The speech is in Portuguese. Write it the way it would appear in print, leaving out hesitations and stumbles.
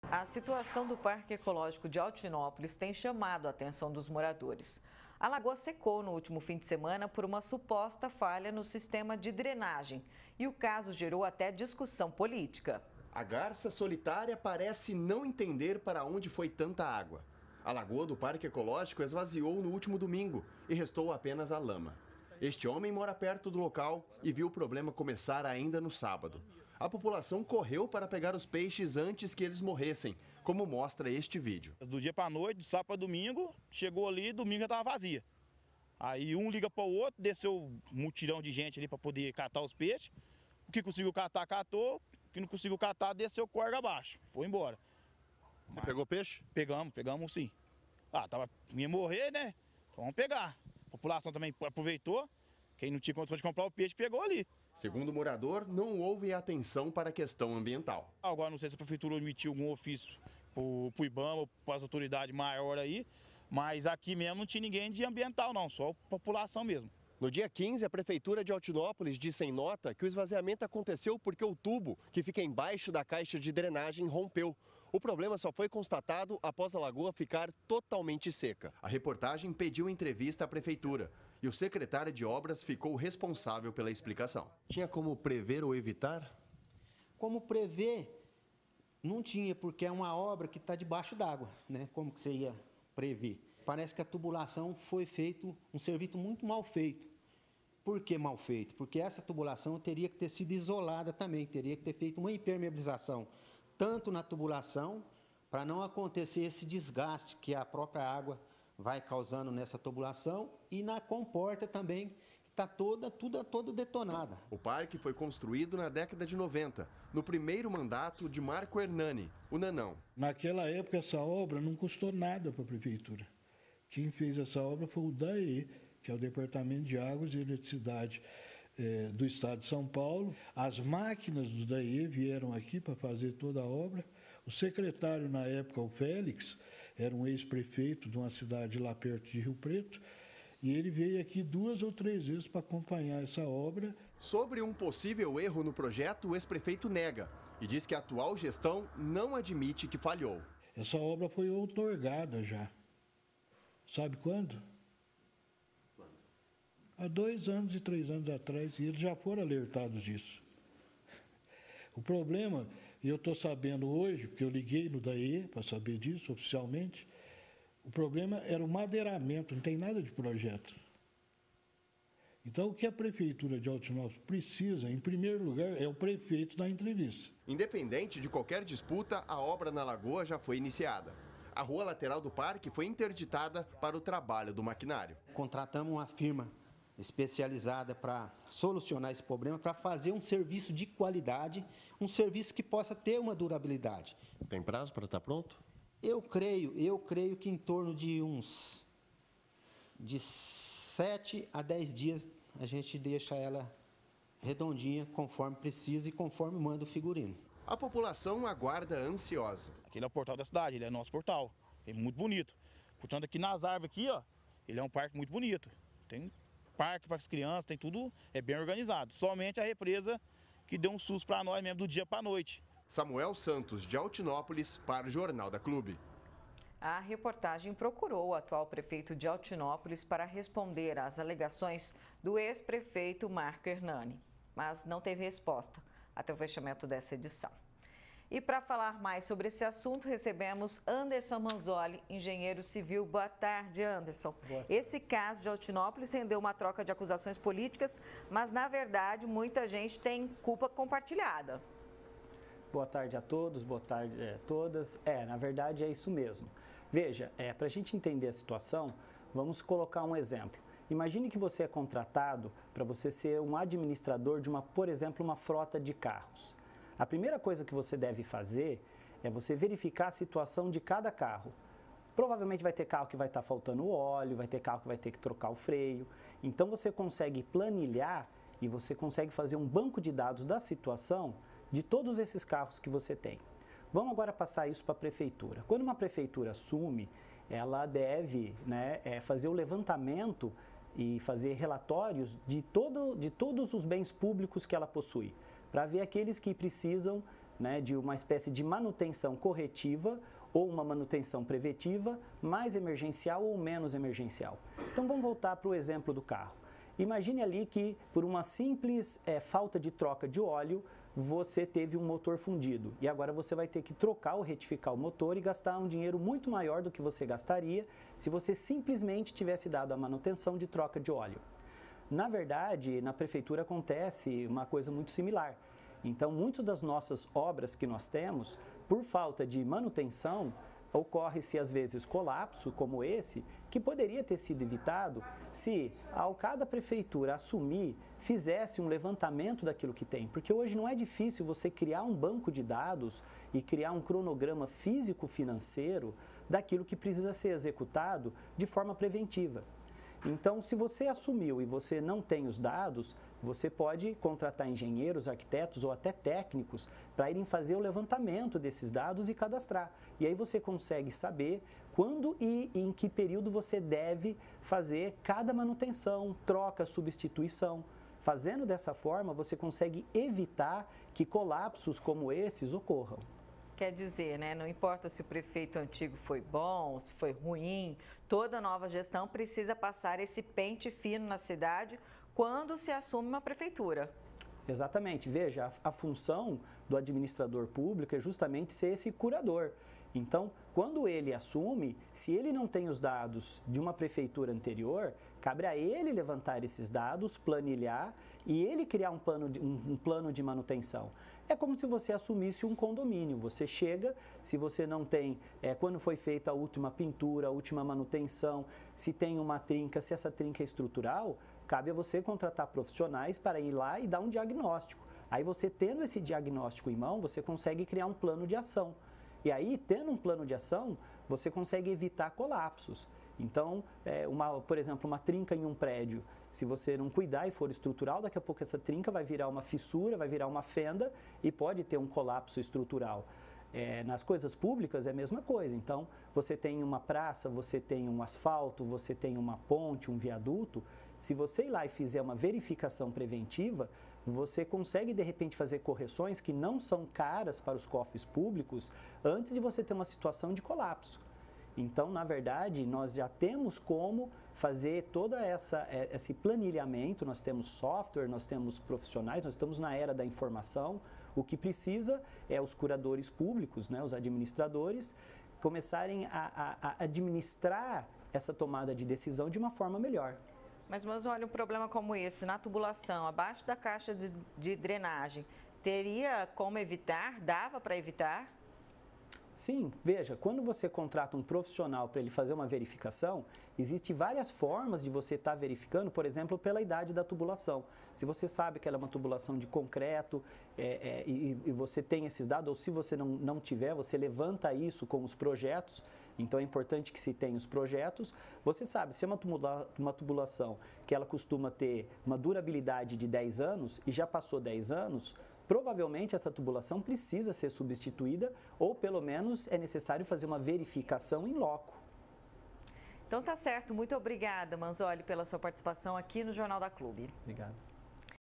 A situação do Parque Ecológico de Altinópolis tem chamado a atenção dos moradores. A lagoa secou no último fim de semana por uma suposta falha no sistema de drenagem e o caso gerou até discussão política. A garça solitária parece não entender para onde foi tanta água. A lagoa do Parque Ecológico esvaziou no último domingo e restou apenas a lama. Este homem mora perto do local e viu o problema começar ainda no sábado. A população correu para pegar os peixes antes que eles morressem, como mostra este vídeo. Do dia para a noite, de sábado para domingo, chegou ali, domingo já estava vazia. Aí um liga para o outro, desceu um mutirão de gente ali para poder catar os peixes. O que conseguiu catar, catou. O que não conseguiu catar, desceu corda abaixo. Foi embora. Você pegou peixe? Pegamos sim. Ia morrer, né? Então vamos pegar. A população também aproveitou. Quem não tinha condição de comprar o peixe, pegou ali. Segundo o morador, não houve atenção para a questão ambiental. Agora não sei se a prefeitura emitiu algum ofício para o IBAMA ou para as autoridades maiores aí, mas aqui mesmo não tinha ninguém de ambiental não, só a população mesmo. No dia 15, a Prefeitura de Altinópolis disse em nota que o esvaziamento aconteceu porque o tubo, que fica embaixo da caixa de drenagem, rompeu. O problema só foi constatado após a lagoa ficar totalmente seca. A reportagem pediu entrevista à Prefeitura e o secretário de Obras ficou responsável pela explicação. Tinha como prever ou evitar? Como prever, não tinha, porque é uma obra que está debaixo d'água, né? Como que você ia prever? Parece que a tubulação foi feito, um serviço muito mal feito. Por que mal feito? Porque essa tubulação teria que ter sido isolada também, teria que ter feito uma impermeabilização, tanto na tubulação, para não acontecer esse desgaste que a própria água vai causando nessa tubulação, e na comporta também, que está toda detonada. O parque foi construído na década de 90, no primeiro mandato de Marco Hernani, o Nanão. Naquela época, essa obra não custou nada para a Prefeitura. Quem fez essa obra foi o DAE, que é o Departamento de Águas e Eletricidade do Estado de São Paulo. As máquinas do DAE vieram aqui para fazer toda a obra. O secretário, na época, o Félix, era um ex-prefeito de uma cidade lá perto de Rio Preto, e ele veio aqui 2 ou 3 vezes para acompanhar essa obra. Sobre um possível erro no projeto, o ex-prefeito nega e diz que a atual gestão não admite que falhou. Essa obra foi outorgada já. Sabe quando? Há 2 anos e 3 anos atrás, e eles já foram alertados disso. O problema, e eu estou sabendo hoje, porque eu liguei no DAE para saber disso oficialmente, o problema era o madeiramento, não tem nada de projeto. Então, o que a Prefeitura de Altinópolis precisa, em primeiro lugar, é o prefeito dar entrevista. Independente de qualquer disputa, a obra na lagoa já foi iniciada. A rua lateral do parque foi interditada para o trabalho do maquinário. Contratamos uma firma especializada para solucionar esse problema, para fazer um serviço de qualidade, um serviço que possa ter uma durabilidade. Tem prazo para estar pronto? Eu creio que em torno de 7 a 10 dias a gente deixa ela redondinha, conforme precisa e conforme manda o figurino. A população aguarda ansiosa. Aquele é o portal da cidade, ele é nosso portal, é muito bonito. Portanto, aqui nas árvores aqui, ó, ele é um parque muito bonito. Tem parque para as crianças, tem tudo, é bem organizado. Somente a represa que deu um susto para nós mesmo do dia para a noite. Samuel Santos, de Altinópolis, para o Jornal da Clube. A reportagem procurou o atual prefeito de Altinópolis para responder às alegações do ex-prefeito Marco Hernani, mas não teve resposta até o fechamento dessa edição. E para falar mais sobre esse assunto, recebemos Anderson Manzoli, engenheiro civil. Boa tarde, Anderson. Boa tarde. Esse caso de Altinópolis rendeu uma troca de acusações políticas, mas, na verdade, muita gente tem culpa compartilhada. Boa tarde a todos, boa tarde a todas. Na verdade, é isso mesmo. Veja, para a gente entender a situação, vamos colocar um exemplo. Imagine que você é contratado para você ser um administrador de por exemplo, uma frota de carros. A primeira coisa que você deve fazer é você verificar a situação de cada carro. Provavelmente vai ter carro que vai estar faltando óleo, vai ter carro que vai ter que trocar o freio. Então você consegue planilhar e você consegue fazer um banco de dados da situação de todos esses carros que você tem. Vamos agora passar isso para a prefeitura. Quando uma prefeitura assume, ela deve fazer o levantamento e fazer relatórios de todos os bens públicos que ela possui, para ver aqueles que precisam né, de uma espécie de manutenção corretiva ou uma manutenção preventiva, mais emergencial ou menos emergencial. Então vamos voltar para o exemplo do carro. Imagine ali que por uma simples falta de troca de óleo, você teve um motor fundido e agora você vai ter que trocar ou retificar o motor e gastar um dinheiro muito maior do que você gastaria se você simplesmente tivesse dado a manutenção de troca de óleo. Na verdade, na prefeitura acontece uma coisa muito similar. Então, muitas das nossas obras que nós temos, por falta de manutenção, ocorre-se às vezes colapso como esse, que poderia ter sido evitado se, ao cada prefeitura assumir, fizesse um levantamento daquilo que tem. Porque hoje não é difícil você criar um banco de dados e criar um cronograma físico-financeiro daquilo que precisa ser executado de forma preventiva. Então, se você assumiu e você não tem os dados, você pode contratar engenheiros, arquitetos ou até técnicos para irem fazer o levantamento desses dados e cadastrar. E aí você consegue saber quando e em que período você deve fazer cada manutenção, troca, substituição. Fazendo dessa forma, você consegue evitar que colapsos como esses ocorram. Quer dizer, né, não importa se o prefeito antigo foi bom, se foi ruim, toda nova gestão precisa passar esse pente fino na cidade quando se assume uma prefeitura. Exatamente. Veja, a função do administrador público é justamente ser esse curador. Então, quando ele assume, se ele não tem os dados de uma prefeitura anterior, cabe a ele levantar esses dados, planilhar e ele criar um plano de manutenção. É como se você assumisse um condomínio. Você chega, se você não tem, quando foi feita a última pintura, a última manutenção, se tem uma trinca, se essa trinca é estrutural, cabe a você contratar profissionais para ir lá e dar um diagnóstico. Aí você tendo esse diagnóstico em mão, você consegue criar um plano de ação. E aí, tendo um plano de ação, você consegue evitar colapsos. Então, por exemplo, uma trinca em um prédio, se você não cuidar e for estrutural, daqui a pouco essa trinca vai virar uma fissura, vai virar uma fenda e pode ter um colapso estrutural. Nas coisas públicas é a mesma coisa. Então, você tem uma praça, você tem um asfalto, você tem uma ponte, um viaduto. Se você ir lá e fizer uma verificação preventiva, você consegue, de repente, fazer correções que não são caras para os cofres públicos antes de você ter uma situação de colapso. Então, na verdade, nós já temos como fazer todo esse planilhamento, nós temos software, nós temos profissionais, nós estamos na era da informação. O que precisa é os curadores públicos, né, os administradores, começarem a administrar essa tomada de decisão de uma forma melhor. Mas olha, um problema como esse, na tubulação, abaixo da caixa de drenagem, teria como evitar? Dava para evitar? Sim, veja, quando você contrata um profissional para ele fazer uma verificação, existem várias formas de você estar verificando, por exemplo, pela idade da tubulação. Se você sabe que ela é uma tubulação de concreto e você tem esses dados, ou se você não tiver, você levanta isso com os projetos. Então é importante que se tenha os projetos. Você sabe, se é uma tubulação que ela costuma ter uma durabilidade de 10 anos e já passou 10 anos, provavelmente essa tubulação precisa ser substituída ou pelo menos é necessário fazer uma verificação in loco. Então tá certo, muito obrigada, Manzolli, pela sua participação aqui no Jornal da Clube. Obrigado.